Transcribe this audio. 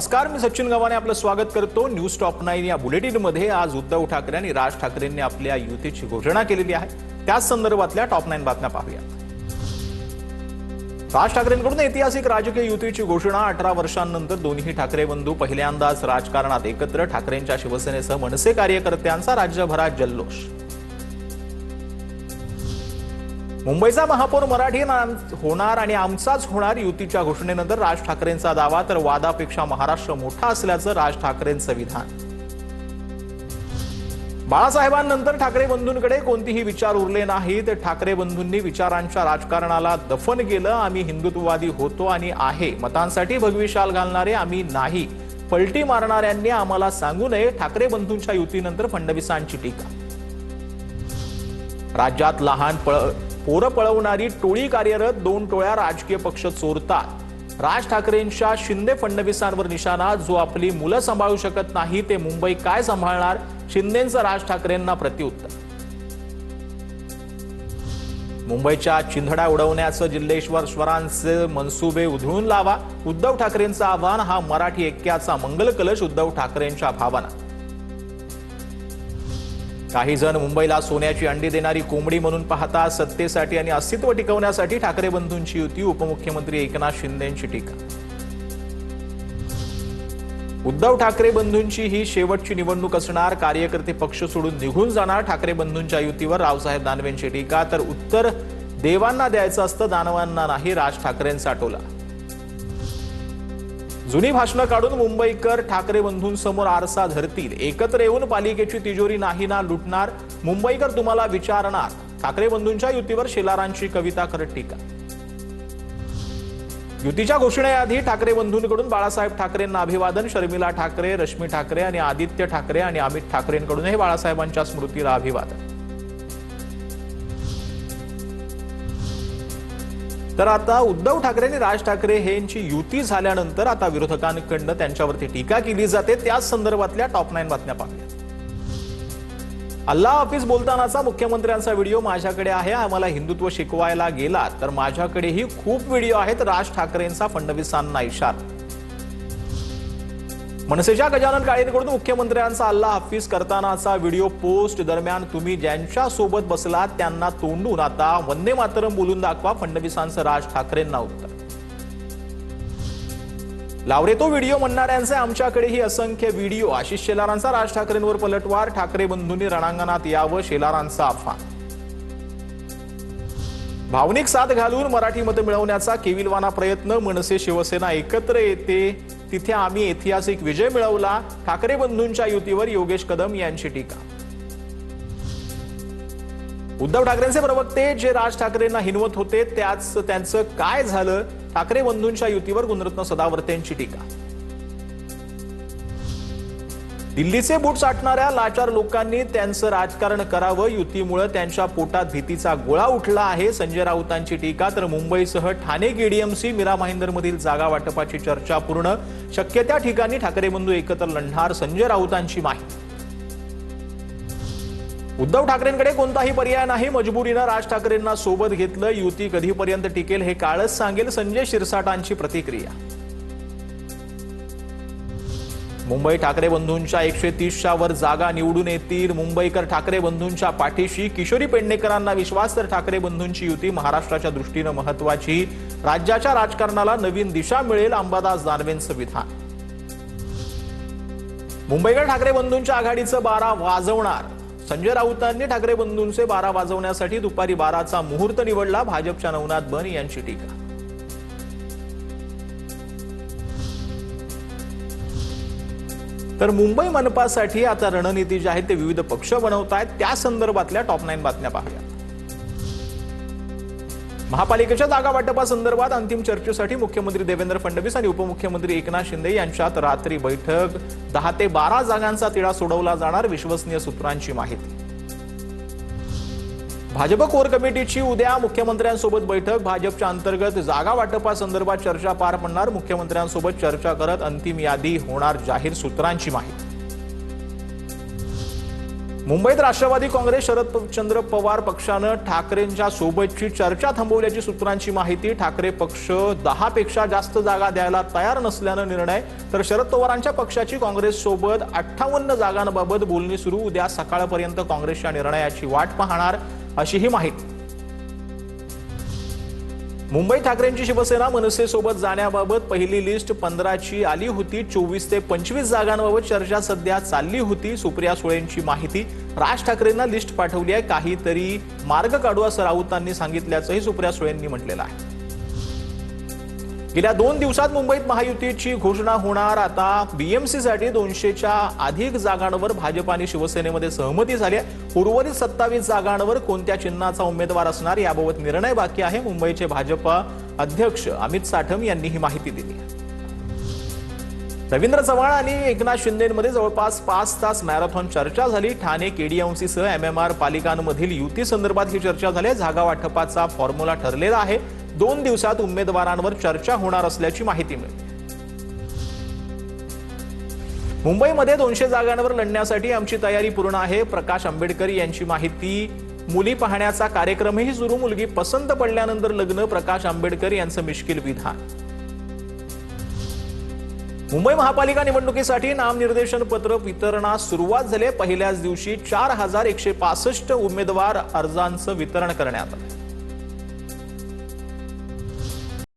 नमस्कार, मी सचिन गव्हाणे आपलं स्वागत करतो न्यूज टॉप 9 या बुलेटिनमध्ये। आज उद्धव ठाकरे आणि राज ठाकरेंनी आपल्या युतीची घोषणा केलेली आहे। त्याच संदर्भातल्या टॉप 9 बातम्या पाहूया। राज ठाकरेंकडून ऐतिहासिक राजकीय युतीची घोषणा। 18 वर्षांनंतर दोन्ही ठाकरे बंधू पहिल्यांदाच राजकारणात एकत्र। ठाकरेंच्या शिवसेनेसह मनसे कार्यकर्त्यांचा राज्यभरात जल्लोष। मुंबईचा महापौर मराठी होणार आणि आमचाच होणार युतीच्या घोषणेनंतर राज ठाकरेंचा दावा, तर वादापेक्षा महाराष्ट्र मोठा असल्याचं राज ठाकरेंचं विधान। बाळासाहेबांनंतर ठाकरे बंधूंकडे कोणतीही विचार उरले नाहीत। ठाकरे बंधूंनी विचारांच्या राजकारणाला दफन केलं। आम्ही हिंदुत्ववादी होतो आणि आहे, मतांसाठी भगवी शाल घालणारे आम्ही नाही। पलटी मारणाऱ्यांनी आम्हाला सांगू नये। ठाकरे बंधूंच्या युतीनंतर फडणवीसांची टीका। राज्यात लहान पोरं पळवणारी टोळी कार्यरत, 2 टोळ्या राजकीय पक्ष चोरतात। राज ठाकरेंच्या शिंदे फडणवीसांवर निशाणा। जो आपली मुलं सांभाळू शकत नाही ते मुंबई काय सांभाळणार? शिंदेंचं राज ठाकरेंना प्रत्युत्तर। मुंबईच्या चिंधड्या उडवण्याचं जिल्हेश्वरांचे मनसुबे उधळून लावा, उद्धव ठाकरेंचं आव्हान। हा मराठी ऐक्याचा मंगल कलश, उद्धव ठाकरेंच्या भावना। काही जण मुंबईला सोन्याची अंडी देणारी कोंबडी म्हणून पाहतात। सत्तेसाठी आणि अस्तित्व टिकवण्यासाठी ठाकरे बंधूंची युती। उपमुख्यमंत्री एकनाथ शिंदेंची टीका। उद्धव ठाकरे बंधूंची ही शेवटची निवडणूक असणार। कार्यकर्ते पक्ष सोडून निघून जाणार। ठाकरे बंधूंच्या युतीवर रावसाहेब दानवेंची टीका। तर उत्तर देवांना द्यायचं असतं, दानवांना नाही, राज ठाकरेंचा टोला। जुनी भाषणं काढून मुंबईकर ठाकरे बंधूंसमोर आरसा धरतील। एकत्र येऊन पालिकेची तिजोरी नाही ना लुटणार, मुंबईकर तुम्हाला विचारणार। ठाकरे बंधूंच्या युतीवर शेलारांची कविता करत टीका। युतीच्या घोषणेआधी ठाकरे बंधूंकडून बाळासाहेब ठाकरेंना अभिवादन। शर्मिला ठाकरे, रश्मी ठाकरे आणि आदित्य ठाकरे आणि अमित ठाकरेंकडूनही बाळासाहेबांच्या स्मृतीला अभिवादन। तर आता उद्धव ठाकरे आणि राज ठाकरे यांची युती झाल्यानंतर आता विरोधकांकडून त्यांच्यावरती टीका केली जाते। त्याच संदर्भातल्या टॉप 9 बातम्या पाहूया। अल्लाह हाफिज बोलतानाचा मुख्यमंत्र्यांचा व्हिडिओ माझ्याकडे आहे। आम्हाला हिंदुत्व शिकवायला गेला तर माझ्याकडेही खूप व्हिडिओ आहेत। राज ठाकरेंचा फडणवीसांना इशारा। मनसेच्या गजानन काळेंकडून मुख्यमंत्र्यांचा अल्लाह हाफिज करतानाचा व्हिडिओ पोस्ट दरम्यान तुम्ही ज्यांच्या सोबत बसलात त्यांना तोंडून आता वंदे मातरम बोलून दाखवा, फडणवीसांचं राज ठाकरेंना उत्तर। लावरे तो व्हिडिओ म्हणणाऱ्यांचे आमच्याकडेही असंख्य व्हिडिओ। आशिष शेलारांचा राज ठाकरेंवर पलटवार। ठाकरे बंधूंनी रणांगणात यावं, शेलारांचं आव्हान। भावनिक साथ घालून मराठी मतं मिळवण्याचा केविलवाना प्रयत्न। मनसे शिवसेना एकत्र येते तिथे आम्ही ऐतिहासिक विजय मिळवला। ठाकरे बंधूंच्या युतीवर योगेश कदम यांची टीका। उद्धव ठाकरेंचे प्रवक्ते जे राज ठाकरेंना हिनवत होते त्यांचं काय झालं? ठाकरे बंधूंच्या युतीवर गुणरत्न सदावर्तेंची टीका। दिल्लीचे बूट चाटणाऱ्या लाचार लोकांनी त्यांचं राजकारण करावं, युतीमुळे त्यांच्या पोटात भीतीचा गोळा उठला आहे, संजय राऊतांची टीका। तर मुंबईसह ठाणे केडीएमसी मीरा भाईंदरमधील जागा वाटपाची चर्चा पूर्ण, शक्य त्या ठिकाणी ठाकरे बंधू एकत्र लढणार, संजय राऊतांची माहिती। उद्धव ठाकरेंकडे कोणताही पर्याय नाही, मजबुरीनं राज ठाकरेंना सोबत घेतलं, युती कधीपर्यंत टिकेल हे काळच सांगेल, संजय शिरसाटांची प्रतिक्रिया। मुंबई ठाकरे बंधूंच्या 130च्या वर जागा निवडून येतील, मुंबईकर ठाकरे बंधूंच्या पाठीशी, किशोरी पेडणेकरांना विश्वास। तर ठाकरे बंधूंची युती महाराष्ट्राच्या दृष्टीनं महत्वाची, राज्याच्या राजकारणाला नवीन दिशा मिळेल, अंबादास दानवेंचं विधान। मुंबईकर ठाकरे बंधूंच्या आघाडीचं 12 वाजवणार, संजय राऊतांनी ठाकरे बंधूंचे 12 वाजवण्यासाठी दुपारी 12चा मुहूर्त निवडला, भाजपच्या नवनाथ बन यांची टीका। तर मुंबई मनपासाठी आता रणनीती जी आहे ते विविध पक्ष बनवतायत। त्या संदर्भातल्या टॉप 9 बातम्या पाहूया। महापालिकेच्या जागा वाटपासंदर्भात अंतिम चर्चेसाठी मुख्यमंत्री देवेंद्र फडणवीस आणि उपमुख्यमंत्री एकनाथ शिंदे यांच्यात रात्री बैठक। 10 ते 12 जागांचा तिढा सोडवला जाणार, विश्वसनीय सूत्रांची माहिती। भाजप कोर कमिटीची उद्या मुख्यमंत्र्यांसोबत बैठक। भाजपच्या अंतर्गत जागा वाटपासंदर्भात चर्चा पार पडणार, मुख्यमंत्र्यांसोबत चर्चा करत अंतिम यादी होणार जाहीर, सूत्रांची माहिती। मुंबईत राष्ट्रवादी काँग्रेस शरदचंद्र पवार पक्षानं ठाकरेंच्या सोबतची चर्चा थांबवल्याची सूत्रांची माहिती। ठाकरे पक्ष 10 पेक्षा जास्त जागा द्यायला तयार नसल्यानं निर्णय, तर शरद पवारांच्या पक्षाची काँग्रेस सोबत 58 जागांबाबत बोलणी सुरू। उद्या सकाळपर्यंत काँग्रेसच्या निर्णयाची वाट पाहणार अशी ही माहिती। मुंबईत ठाकरेंची शिवसेना मनसे सोबत जाण्याबाबत पहिली लिस्ट 15 ची आली होती। 24 ते 25 जागांबाबत चर्चा सध्या चालली होती। सुप्रिया सुळेंची माहिती, राज ठाकरेंना लिस्ट पाठवली आहे, काहीतरी मार्ग काढू असं राऊतांनी सांगितल्याचंही सुप्रिया सुळेंनी म्हटलेलं आहे। गेल्या 2 दिवसात मुंबईत महायुतीची घोषणा होणार। आता बीएमसीसाठी 200च्या अधिक जागांवर भाजप आणि शिवसेनेमध्ये सहमती झाली आहे। उर्वरित 27 जागांवर कोणत्या चिन्हाचा उमेदवार असणार याबाबत निर्णय बाकी आहे। मुंबईचे भाजप अध्यक्ष अमित साठम यांनी ही माहिती दिली। रवींद्र चव्हाण आणि एकनाथ शिंदेमध्ये जवळपास 5 तास मॅरेथॉन चर्चा झाली। ठाणे केडीएमसीसह एमएमआर पालिकांमधील युती संदर्भात ही चर्चा झाली। जागा वाटपाचा फॉर्म्युला ठरलेला आहे। 2 दिवसात उमेदवारांवर चर्चा होणार असल्याची माहिती मिळते। मुंबईमध्ये 200 जागांवर लढण्यासाठी आमची तयारी पूर्ण आहे, प्रकाश आंबेडकर यांची माहिती। मुली पाहण्याचा कार्यक्रमही सुरू। मुलगी पसंत पडल्यानंतर लग्न, प्रकाश आंबेडकर यांचं मिश्किल विधान। मुंबई महापालिका निवडणुकीसाठी नामनिर्देशन पत्र वितरणास सुरुवात झाली। पहिल्याच दिवशी 4165 उमेदवार अर्जांचं वितरण करण्यात आलं।